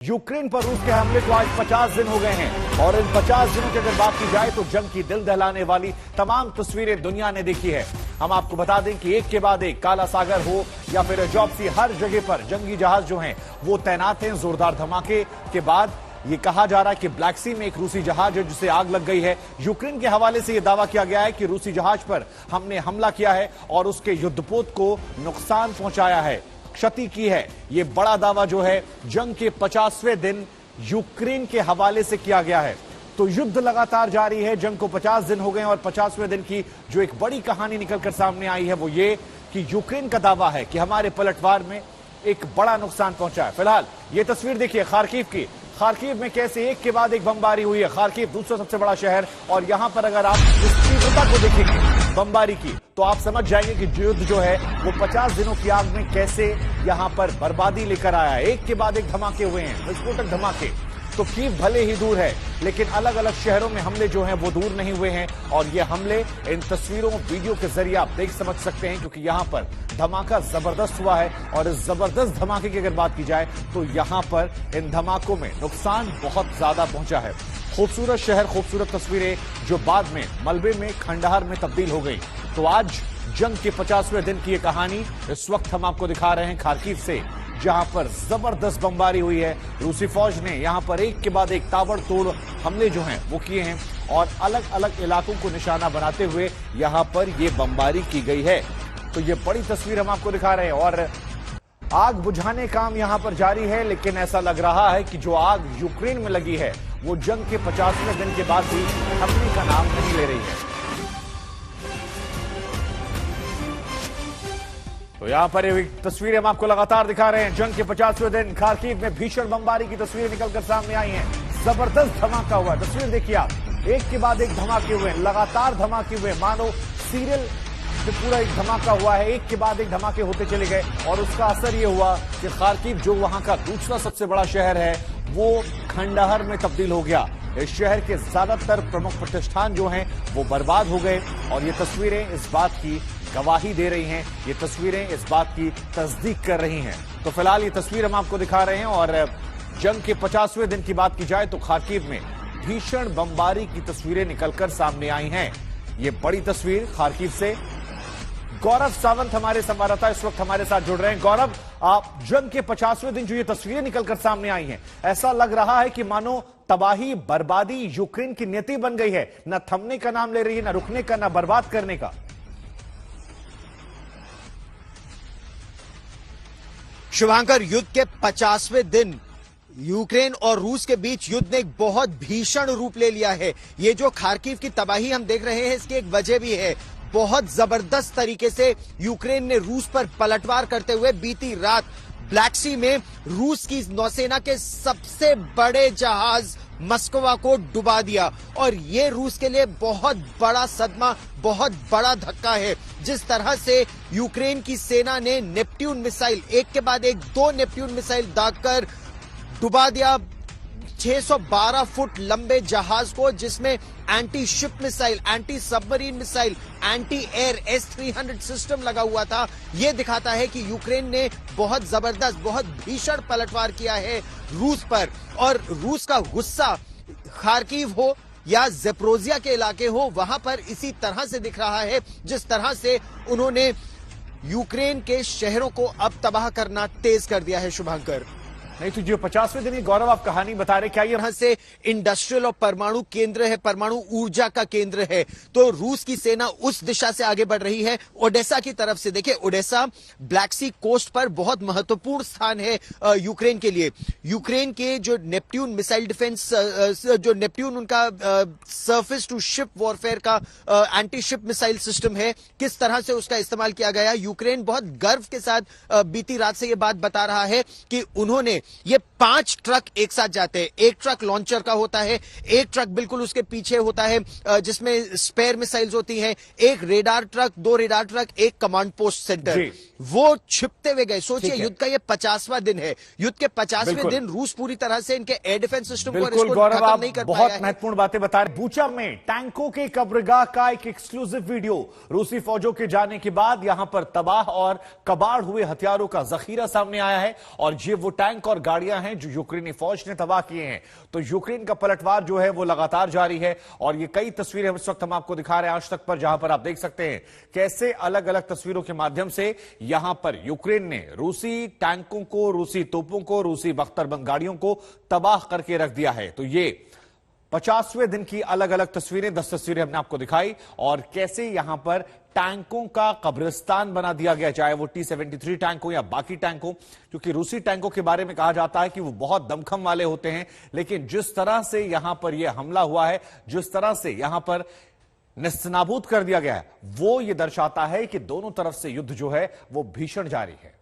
Ukraine पर रूस के हमले को आज 50 दिन हो गए हैं और इन 50 दिनों की अगर बात की जाए तो जंग की दिल दहलाने वाली तमाम तस्वीरें दुनिया ने देखी है। हम आपको बता दें कि एक के बाद एक काला सागर हो या फिर अजौबसी, हर जगह पर जंगी जहाज जो हैं वो तैनात हैं। जोरदार धमाके के बाद ये कहा जा रहा है कि ब्लैक सी में एक रूसी जहाज है जिसे आग लग गई है। यूक्रेन के हवाले से यह दावा किया गया है कि रूसी जहाज पर हमने हमला किया है और उसके युद्धपोत को नुकसान पहुंचाया है, क्षति की है। यह बड़ा दावा जो है जंग के 50वें दिन यूक्रेन के हवाले से किया गया है। तो युद्ध लगातार जारी है, जंग को 50 दिन हो गए और 50वें दिन की जो एक बड़ी कहानी निकलकर सामने आई है वो ये कि यूक्रेन का दावा है कि हमारे पलटवार में एक बड़ा नुकसान पहुंचा है। फिलहाल ये तस्वीर देखिए खार्किव की। खार्किव में कैसे एक के बाद एक बमबारी हुई है। खार्किव दूसरा सबसे बड़ा शहर और यहां पर अगर आप इस तीव्रता को देखेंगे बमबारी की तो आप समझ जाएंगे कि युद्ध जो है वो 50 दिनों की आग में कैसे यहां पर बर्बादी लेकर आया है। एक के बाद एक धमाके हुए हैं, विस्फोटक धमाके। तो कीव भले ही दूर है लेकिन अलग अलग शहरों में हमले जो हैं वो दूर नहीं हुए हैं और ये हमले इन तस्वीरों वीडियो के जरिए आप देख समझ सकते हैं क्योंकि यहां पर धमाका जबरदस्त हुआ है। और इस जबरदस्त धमाके की अगर बात की जाए तो यहां पर इन धमाकों में नुकसान बहुत ज्यादा पहुंचा है। खूबसूरत शहर, खूबसूरत तस्वीरें जो बाद में मलबे में, खंडहर में तब्दील हो गई। तो आज जंग के 50वें दिन की ये कहानी इस वक्त हम आपको दिखा रहे हैं खार्किव से, जहां पर जबरदस्त बमबारी हुई है। रूसी फौज ने यहां पर एक के बाद एक ताबड़तोड़ हमले जो हैं वो किए हैं और अलग अलग इलाकों को निशाना बनाते हुए यहां पर ये बमबारी की गई है। तो ये बड़ी तस्वीर हम आपको दिखा रहे हैं और आग बुझाने काम यहां पर जारी है, लेकिन ऐसा लग रहा है कि जो आग यूक्रेन में लगी है वो जंग के 50वें दिन के बाद भी थमने का नाम नहीं ले रही है। तो यहां पर ये तस्वीरें हम आपको लगातार दिखा रहे हैं। जंग के 50वें दिन खार्किव में भीषण बमबारी की तस्वीरें निकलकर सामने आई हैं। जबरदस्त धमाका हुआ, तस्वीर देखिए आप, एक के बाद एक धमाके हुए, लगातार धमाके हुए, मानो सीरियल से पूरा एक धमाका हुआ है। एक के बाद एक धमाके होते चले गए और उसका असर ये हुआ कि खार्किव जो वहां का दूसरा सबसे बड़ा शहर है वो खंडहर में तब्दील हो गया। इस शहर के ज्यादातर प्रमुख प्रतिष्ठान जो हैं वो बर्बाद हो गए और ये तस्वीरें इस बात की गवाही दे रही हैं, ये तस्वीरें इस बात की तस्दीक कर रही हैं। तो फिलहाल ये तस्वीर हम आपको दिखा रहे हैं और जंग के 50वें दिन की बात की जाए तो खार्किव में भीषण बमबारी की तस्वीरें निकलकर सामने आई हैं। ये बड़ी तस्वीर खार्किव से। गौरव सावंत हमारे संवाददाता इस वक्त हमारे साथ जुड़ रहे हैं। गौरव, आप जंग के 50वें दिन जो ये तस्वीरें निकलकर सामने आई हैं, ऐसा लग रहा है कि मानो तबाही, बर्बादी यूक्रेन की नीति बन गई है, न थमने का नाम ले रही है, न रुकने का, न बर्बाद करने का। शुभांकर, युद्ध के 50वें दिन यूक्रेन और रूस के बीच युद्ध ने एक बहुत भीषण रूप ले लिया है। ये जो खार्किव की तबाही हम देख रहे हैं इसकी एक वजह भी है। बहुत जबरदस्त तरीके से यूक्रेन ने रूस पर पलटवार करते हुए बीती रात ब्लैक सी में रूस की नौसेना के सबसे बड़े जहाज मस्कोवा को डुबा दिया और ये रूस के लिए बहुत बड़ा सदमा, बहुत बड़ा धक्का है। जिस तरह से यूक्रेन की सेना ने नेपट्यून मिसाइल, एक के बाद एक 2 नेपट्यून मिसाइल दागकर डुबा दिया 612 फुट लंबे जहाज को, जिसमें anti ship missile, anti submarine missile, anti air S-300 system लगा हुआ था। यह दिखाता है कि यूक्रेन ने बहुत जबरदस्त, बहुत भीषण पलटवार किया है रूस पर। और रूस का गुस्सा खार्किव हो या ज़ेपोरिज़िया के इलाके हो, वहां पर इसी तरह से दिख रहा है जिस तरह से उन्होंने यूक्रेन के शहरों को अब तबाह करना तेज कर दिया है। शुभांकर, नहीं तो जो 50वें दिन गौरव आप कहानी बता रहे, क्या ये यहां से इंडस्ट्रियल और परमाणु केंद्र है, परमाणु ऊर्जा का केंद्र है, तो रूस की सेना उस दिशा से आगे बढ़ रही है ओडेसा की तरफ से। देखिए, ओडेसा ब्लैक सी कोस्ट पर बहुत महत्वपूर्ण स्थान है यूक्रेन के लिए। यूक्रेन के जो नेपट्यून मिसाइल डिफेंस, जो नेपट्यून उनका सरफेस टू शिप वॉरफेयर का एंटी शिप मिसाइल सिस्टम है, किस तरह से उसका इस्तेमाल किया गया। यूक्रेन बहुत गर्व के साथ बीती रात से यह बात बता रहा है कि उन्होंने ये 5 ट्रक एक साथ जाते हैं। एक ट्रक लॉन्चर का होता है, एक ट्रक बिल्कुल उसके पीछे होता है जिसमें स्पेयर मिसाइल्स होती हैं, एक रेडार ट्रक, 2 रेडार ट्रक, एक कमांड पोस्ट सेंटर, वो छिपते हुए गए। सोचिए, युद्ध का ये 50वां दिन है। युद्ध के 50वें दिन रूस पूरी तरह से इनके एयर डिफेंस सिस्टम को खत्म नहीं कर पाया है। बहुत महत्वपूर्ण बातें बता रहे। बूचा में टैंकों के कब्रगाह का एक एक्सक्लूसिव वीडियो। रूसी फौजों के जाने के बाद यहां पर तबाह और कबाड़ हुए हथियारों का जखीरा सामने आया है और ये वो टैंक और गाड़ियां हैं जो यूक्रेनी फौज ने तबाह किए हैं। तो यूक्रेन का पलटवार जो है वो लगातार जारी है और ये कई तस्वीरें इस वक्त हम आपको दिखा रहे हैं आज तक पर, जहां पर आप देख सकते हैं कैसे अलग अलग तस्वीरों के माध्यम से यहां पर यूक्रेन ने रूसी टैंकों को, रूसी तोपों को, रूसी बख्तरबंद गाड़ियों को तबाह करके रख दिया है। तो ये 50वें दिन की अलग अलग तस्वीरें, 10 तस्वीरें हमने आपको दिखाई और कैसे यहां पर टैंकों का कब्रिस्तान बना दिया गया, चाहे वो T-73 टैंक हो या बाकी टैंक हो, क्योंकि रूसी टैंकों के बारे में कहा जाता है कि वो बहुत दमखम वाले होते हैं। लेकिन जिस तरह से यहां पर यह हमला हुआ है, जिस तरह से यहां पर नेस्तनाबूद कर दिया गया है, वो ये दर्शाता है कि दोनों तरफ से युद्ध जो है वो भीषण जारी है।